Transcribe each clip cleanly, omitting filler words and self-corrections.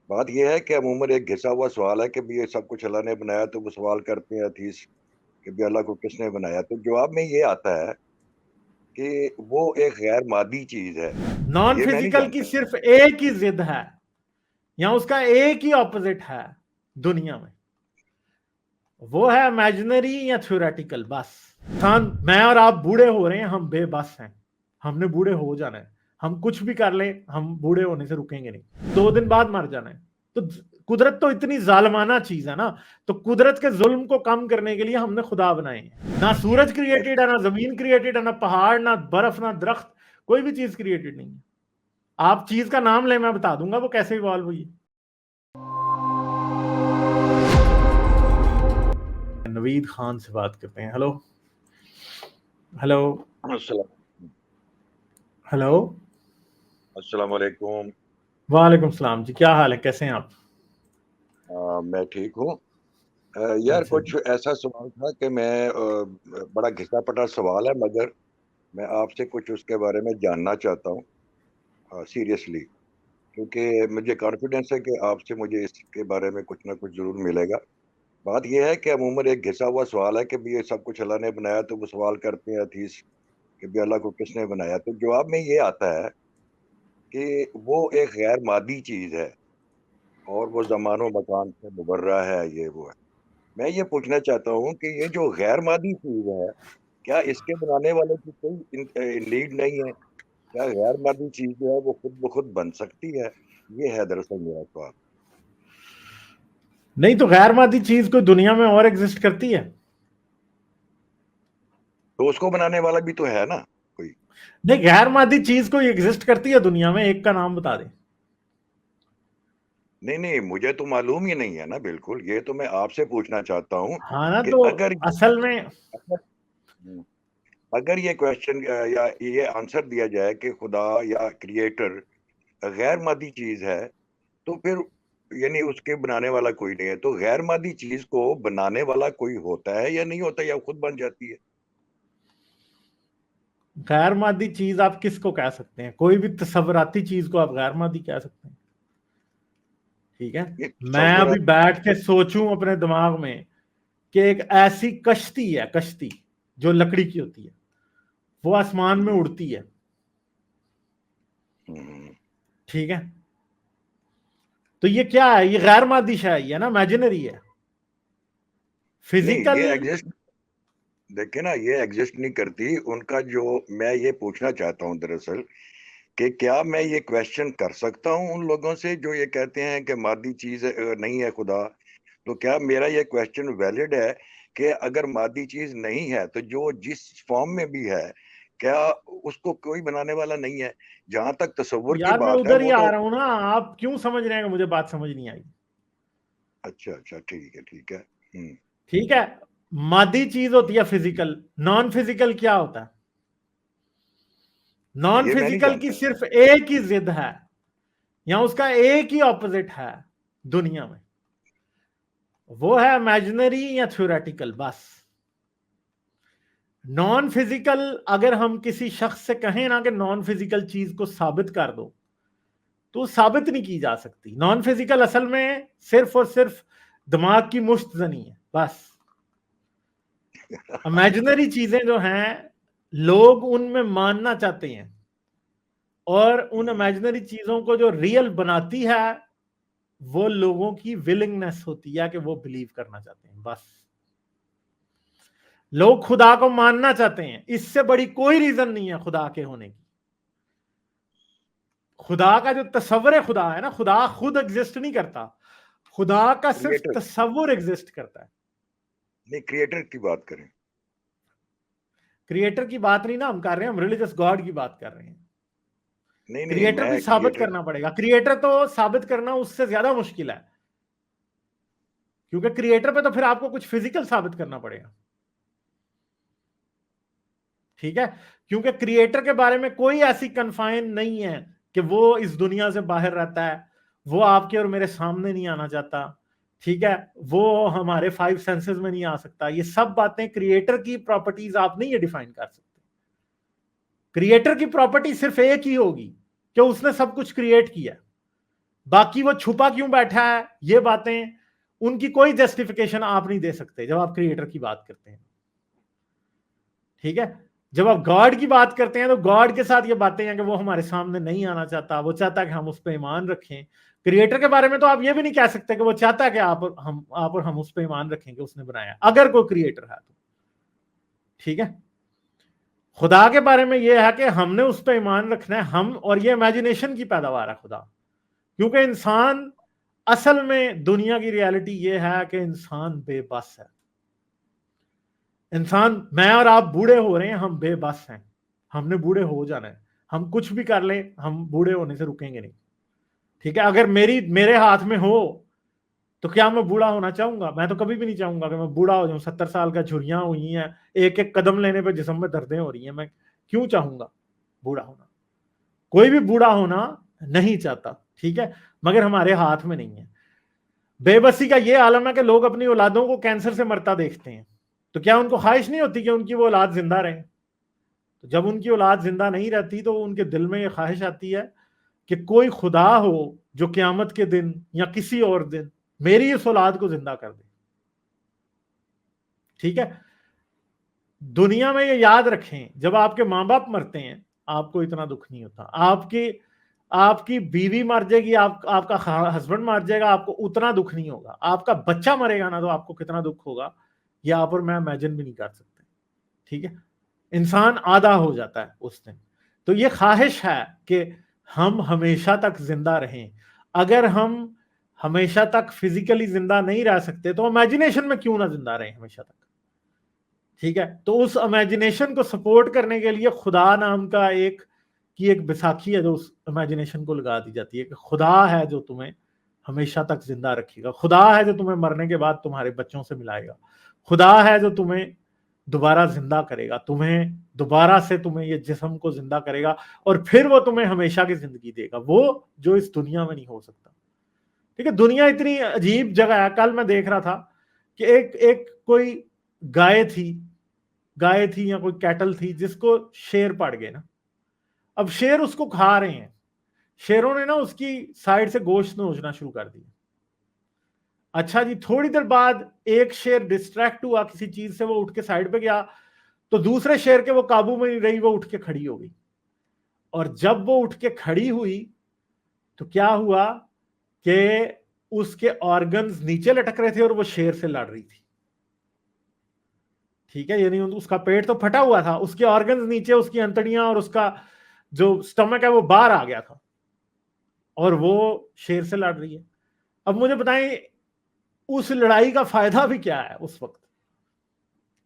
بات یہ ہے کہ عموماً ایک گھسا ہوا سوال ہے کہ بھی یہ سب کچھ اللہ نے بنایا، تو وہ سوال کرتے ہیں اتھیس کہ بھی اللہ کو کس نے بنایا، تو جواب میں یہ آتا ہے کہ وہ ایک غیر مادی چیز ہے. نان یہ میں نہیں فزیکل کی جانتا. صرف ایک ہی ضد ہے یا اس کا ایک ہی اپوزٹ ہے دنیا میں، وہ ہے امیجنری یا تھیوریٹیکل. بس میں اور آپ بوڑھے ہو رہے ہیں، ہم بے بس ہیں، ہم نے بوڑھے ہو جانا ہے، ہم کچھ بھی کر لیں ہم بوڑھے ہونے سے رکیں گے نہیں، 2 دن بعد مر جانا ہے. تو قدرت تو اتنی ظالمانہ چیز ہے نا، تو قدرت کے ظلم کو کم کرنے کے لیے ہم نے خدا بنائے ہیں. نہ سورج کریٹڈ ہے، نہ زمین کریٹڈ ہے، نہ پہاڑ، نہ برف، نہ درخت، کوئی بھی چیز کریٹڈ نہیں ہے. آپ چیز کا نام لیں، میں بتا دوں گا وہ کیسے ایوالو ہوئی ہے. نوید خان سے بات کرتے ہیں. ہلو ہلو السلام ہلو السلام علیکم. وعلیکم السلام جی، کیا حال ہے، کیسے ہیں آپ؟ میں ٹھیک ہوں. یار اچھا جی. کچھ ایسا سوال تھا کہ میں بڑا گھسا پٹا سوال ہے، مگر میں آپ سے کچھ اس کے بارے میں جاننا چاہتا ہوں سیریسلی، کیونکہ مجھے کانفیڈینس ہے کہ آپ سے مجھے اس کے بارے میں کچھ نہ کچھ ضرور ملے گا. بات یہ ہے کہ عموماً ایک گھسا ہوا سوال ہے کہ بھی یہ سب کچھ اللہ نے بنایا، تو وہ سوال کرتے ہیں اتھیس کہ بھی اللہ کو کس نے بنایا، تو جواب میں یہ آتا ہے کہ وہ ایک غیر مادی چیز ہے اور وہ زمان و مکان سے مبرہ ہے، یہ وہ ہے. میں یہ پوچھنا چاہتا ہوں کہ یہ جو غیر مادی چیز ہے، کیا اس کے بنانے والے کی کوئی لیڈ نہیں ہے؟ کیا غیر مادی چیز جو ہے وہ خود بخود بن سکتی ہے؟ یہ ہے دراصل میرا سوال. نہیں تو غیر مادی چیز کوئی دنیا میں اور ایگزسٹ کرتی ہے؟ تو اس کو بنانے والا بھی تو ہے نا کوئی. نہیں، غیر مادی چیز کوئی ایگزسٹ کرتی ہے دنیا میں؟ ایک کا نام بتا دیں. نہیں نہیں، مجھے تو معلوم ہی نہیں ہے نا. بالکل، یہ تو میں آپ سے پوچھنا چاہتا ہوں ہاں نا، کہ تو اگر اصل میں اگر یہ کوشچن یا یہ آنسر دیا جائے کہ خدا یا کریٹر غیر مادی چیز ہے، تو پھر یعنی اس کے بنانے والا کوئی نہیں ہے، تو غیر مادی چیز کو بنانے والا کوئی ہوتا ہے یا نہیں ہوتا، یا خود بن جاتی ہے؟ غیر مادی چیز آپ کس کو کہہ سکتے ہیں؟ کوئی بھی تصوراتی چیز کو آپ غیر مادی کہہ سکتے ہیں. ٹھیک ہے، یہ میں ابھی تصورات. بیٹھ کے سوچوں اپنے دماغ میں کہ ایک ایسی کشتی ہے، کشتی جو لکڑی کی ہوتی ہے، وہ آسمان میں اڑتی ہے. ٹھیک ہے، تو یہ کیا ہے؟ یہ غیر مادی شے ہے نا، امیجنری ہے. نہیں، فزیکل یہ ایگزسٹ دیکھیں نا، یہ ایگزسٹ نہیں کرتی. ان کا جو میں یہ پوچھنا چاہتا ہوں دراصل کہ کیا میں یہ کویشچن کر سکتا ہوں ان لوگوں سے جو یہ کہتے ہیں کہ مادی چیز نہیں ہے خدا، تو کیا میرا یہ کویشچن ویلڈ ہے کہ اگر مادی چیز نہیں ہے تو جو جس فارم میں بھی ہے، کیا اس کو کوئی بنانے والا نہیں ہے؟ جہاں تک تصور کی یار میں بات ہے ادھر ہی وہ آ تو. رہا ہوں نا، آپ کیوں سمجھ رہے ہیں کہ مجھے بات سمجھ نہیں آئی؟ اچھا اچھا، ٹھیک ہے ٹھیک ہے. ٹھیک ہے، مادی چیز ہوتی ہے فزیکل، نان فزیکل کیا ہوتا ہے؟ نان یہ میں نہیں فزیکل کی جانتا. صرف ایک ہی ضد ہے یا اس کا ایک ہی اپوزٹ ہے دنیا میں، وہ ہے امیجنری یا تھیوریٹیکل. بس نان فزیکل، اگر ہم کسی شخص سے کہیں نا کہ نان فزیکل چیز کو ثابت کر دو، تو ثابت نہیں کی جا سکتی. نان فزیکل اصل میں صرف اور صرف دماغ کی مشت زنی ہے بس. امیجنری چیزیں جو ہیں لوگ ان میں ماننا چاہتے ہیں، اور ان امیجنری چیزوں کو جو ریئل بناتی ہے وہ لوگوں کی ولنگنس ہوتی ہے کہ وہ بلیو کرنا چاہتے ہیں. بس لوگ خدا کو ماننا چاہتے ہیں، اس سے بڑی کوئی ریزن نہیں ہے خدا کے ہونے کی. خدا کا جو تصور ہے خدا ہے نا، خدا خود ایگزسٹ نہیں کرتا، خدا کا صرف کریٹر. تصور ایگزسٹ کرتا ہے. نہیں، کریٹر کی بات کریں. کریٹر کی بات نہیں نا ہم کر رہے ہیں، ہم ریلیجس گاڈ کی بات کر رہے ہیں. نہیں نہیں، کریٹر بھی میں ثابت کریٹر. کرنا پڑے گا. کریٹر تو ثابت کرنا اس سے زیادہ مشکل ہے، کیونکہ کریٹر پہ تو پھر آپ کو کچھ فزیکل ثابت کرنا پڑے گا. ٹھیک ہے، کیونکہ کریٹر کے بارے میں کوئی ایسی کنفائن نہیں ہے کہ وہ اس دنیا سے باہر رہتا ہے، وہ آپ کے اور میرے سامنے نہیں آنا چاہتا. ٹھیک ہے، وہ ہمارے 5 سینسز میں نہیں آ سکتا. یہ سب باتیں کریٹر کی پراپرٹیز آپ نہیں یہ ڈیفائن کر سکتے. کریٹر کی پراپرٹی صرف ایک ہی ہوگی کہ اس نے سب کچھ کریٹ کیا. باقی وہ چھپا کیوں بیٹھا ہے یہ باتیں ان کی کوئی جسٹیفیکیشن آپ نہیں دے سکتے جب آپ کریٹر کی بات کرتے ہیں. ٹھیک ہے, جب آپ گاڈ کی بات کرتے ہیں تو گاڈ کے ساتھ یہ باتیں ہیں کہ وہ ہمارے سامنے نہیں آنا چاہتا, وہ چاہتا ہے کہ ہم اس پہ ایمان رکھیں. کریٹر کے بارے میں تو آپ یہ بھی نہیں کہہ سکتے کہ وہ چاہتا ہے کہ آپ اور ہم اس پہ ایمان رکھیں کہ اس نے بنایا, اگر کوئی کریٹر ہے تو. ٹھیک ہے, خدا کے بارے میں یہ ہے کہ ہم نے اس پہ ایمان رکھنا ہے ہم, اور یہ امیجنیشن کی پیداوار ہے خدا, کیونکہ انسان اصل میں دنیا کی ریالٹی یہ ہے کہ انسان بے بس ہے. انسان, میں اور آپ بوڑھے ہو رہے ہیں, ہم بے بس ہیں, ہم نے بوڑھے ہو جانا ہے, ہم کچھ بھی کر لیں ہم بوڑھے ہونے سے رکیں گے نہیں. ٹھیک ہے, اگر میرے ہاتھ میں ہو تو کیا میں بوڑھا ہونا چاہوں گا؟ میں تو کبھی بھی نہیں چاہوں گا کہ میں بوڑھا ہو جاؤں. 70 سال کا جھریاں ہوئی ہیں, ایک ایک قدم لینے پہ جسم میں دردیں ہو رہی ہیں, میں کیوں چاہوں گا بوڑھا ہونا؟ کوئی بھی بوڑھا ہونا نہیں چاہتا. ٹھیک ہے, مگر ہمارے ہاتھ میں نہیں ہے. بے بسی کا یہ عالم ہے کہ لوگ اپنی اولادوں کو کینسر سے مرتا دیکھتے ہیں, تو کیا ان کو خواہش نہیں ہوتی کہ ان کی وہ اولاد زندہ رہے؟ تو جب ان کی اولاد زندہ نہیں رہتی تو ان کے دل میں یہ خواہش آتی ہے کہ کوئی خدا ہو جو قیامت کے دن یا کسی اور دن میری اس اولاد کو زندہ کر دے. ٹھیک ہے, دنیا میں یہ یاد رکھیں, جب آپ کے ماں باپ مرتے ہیں آپ کو اتنا دکھ نہیں ہوتا. آپ کی بیوی مر جائے گی, آپ کا ہسبینڈ مر جائے گا, آپ کو اتنا دکھ نہیں ہوگا. آپ کا بچہ مرے گا نا تو آپ کو کتنا دکھ ہوگا یہ آپ اور میں امیجن بھی نہیں کر سکتے. ٹھیک ہے, انسان آدھا ہو جاتا ہے اس دن. تو یہ خواہش ہے کہ ہم ہمیشہ تک زندہ رہیں. اگر ہم ہمیشہ تک فزیکلی زندہ نہیں رہ سکتے تو امیجنیشن میں کیوں نہ زندہ رہیں ہمیشہ تک. ٹھیک ہے, تو اس امیجنیشن کو سپورٹ کرنے کے لیے خدا نام کا ایک بیساکھی ہے جو اس امیجنیشن کو لگا دی جاتی ہے کہ خدا ہے جو تمہیں ہمیشہ تک زندہ رکھے گا, خدا ہے جو تمہیں مرنے کے بعد تمہارے بچوں سے ملائے گا, خدا ہے جو تمہیں دوبارہ زندہ کرے گا, تمہیں دوبارہ سے تمہیں یہ جسم کو زندہ کرے گا, اور پھر وہ تمہیں ہمیشہ کی زندگی دے گا, وہ جو اس دنیا میں نہیں ہو سکتا. ٹھیک ہے, دنیا اتنی عجیب جگہ ہے. کل میں دیکھ رہا تھا کہ ایک کوئی گائے تھی یا کوئی کیٹل تھی جس کو شیر پڑ گئے نا. اب شیر اس کو کھا رہے ہیں, شیروں نے نا اس کی سائڈ سے گوشت نوچنا شروع کر دیا. اچھا جی, تھوڑی دیر بعد ایک شیر ڈسٹریکٹ ہوا کسی چیز سے, وہ اٹھ کے سائڈ پہ گیا تو دوسرے شیر کے وہ قابو میں نہیں رہی, وہ اٹھ کے کھڑی ہو گئی. اور جب وہ اٹھ کے کھڑی ہوئی تو کیا ہوا کہ اس کے آرگنز نیچے لٹک رہے تھے اور وہ شیر سے لڑ رہی تھی. ٹھیک ہے, یعنی اس کا پیٹ تو پھٹا ہوا تھا, اس کے آرگنز نیچے, اس کی انتڑیاں اور اس کا جو سٹمک ہے وہ باہر آ گیا تھا, اور وہ شیر سے لڑ رہی ہے. اب مجھے بتائیں اس لڑائی کا فائدہ بھی کیا ہے اس وقت؟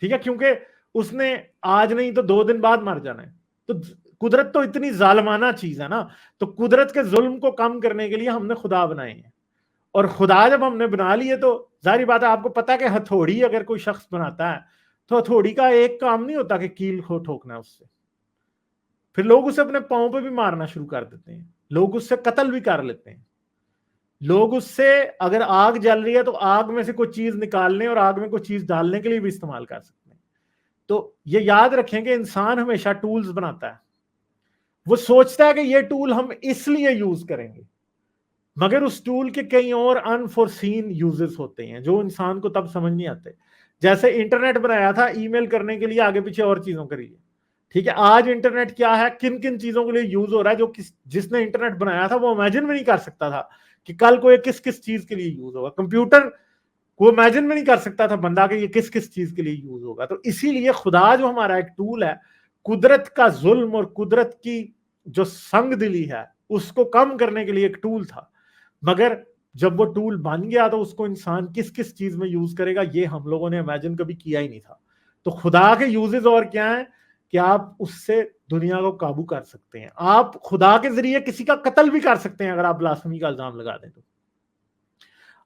ٹھیک ہے, کیونکہ اس نے آج نہیں تو 2 دن بعد مر جانا ہے. تو قدرت تو اتنی ظالمانہ چیز ہے نا, تو قدرت کے ظلم کو کم کرنے کے لیے ہم نے خدا بنائے ہیں, اور خدا جب ہم نے بنا لیے تو ظاہری بات ہے, آپ کو پتا کہ ہتھوڑی اگر کوئی شخص بناتا ہے تو ہتھوڑی کا ایک کام نہیں ہوتا کہ کیل کو ٹھوکنا ہے اس سے, پھر لوگ اسے اپنے پاؤں پہ بھی مارنا شروع کر دیتے ہیں, لوگ اس سے قتل بھی کر لیتے ہیں. لوگ اس سے, اگر آگ جل رہی ہے تو آگ میں سے کوئی چیز نکالنے اور آگ میں کوئی چیز ڈالنے کے لیے بھی استعمال کر سکتے ہیں. تو یہ یاد رکھیں کہ انسان ہمیشہ ٹولز بناتا ہے, وہ سوچتا ہے کہ یہ ٹول ہم اس لیے یوز کریں گے, مگر اس ٹول کے کئی اور انفورسین یوزز ہوتے ہیں جو انسان کو تب سمجھ نہیں آتے. جیسے انٹرنیٹ بنایا تھا ای میل کرنے کے لیے, آگے پیچھے اور چیزوں کے لیے. ٹھیک ہے, آج انٹرنیٹ کیا ہے, کن کن چیزوں کے لیے یوز ہو رہا ہے, جو جس نے انٹرنیٹ بنایا تھا وہ امیجن بھی نہیں کر سکتا تھا کہ کل کو یہ کس کس چیز کے لیے یوز ہوگا. کمپیوٹر کو امیجن بھی نہیں کر سکتا تھا بندہ کہ یہ کس کس چیز کے لیے یوز ہوگا. تو اسی لیے خدا جو ہمارا ایک ٹول ہے, قدرت کا ظلم اور قدرت کی جو سنگ دلی ہے اس کو کم کرنے کے لیے ایک ٹول تھا, مگر جب وہ ٹول بن گیا تو اس کو انسان کس کس چیز میں یوز کرے گا یہ ہم لوگوں نے امیجن کبھی کیا ہی نہیں تھا. تو خدا کے یوزز اور کیا ہیں کہ آپ اس سے دنیا کو قابو کر سکتے ہیں. آپ خدا کے ذریعے کسی کا قتل بھی کر سکتے ہیں اگر آپ بلاسفمی کا الزام لگا دیں تو.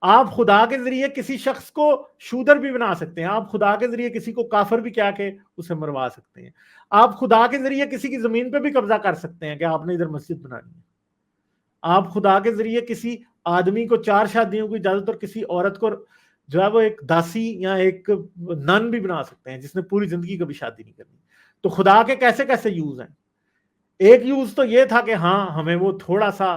آپ خدا کے ذریعے کسی شخص کو شودر بھی بنا سکتے ہیں, آپ خدا کے ذریعے کسی کو کافر بھی کیا کہ اسے مروا سکتے ہیں. آپ خدا کے ذریعے کسی کی زمین پہ بھی قبضہ کر سکتے ہیں کہ آپ نے ادھر مسجد بنانی ہے. آپ خدا کے ذریعے کسی آدمی کو 4 شادیوں کی اجازت اور کسی عورت کو جو ہے وہ ایک داسی یا ایک نن بھی بنا سکتے ہیں جس نے پوری زندگی کبھی شادی نہیں کرنی. تو خدا کے کیسے کیسے یوز ہیں. ایک یوز تو یہ تھا کہ ہاں ہمیں وہ تھوڑا سا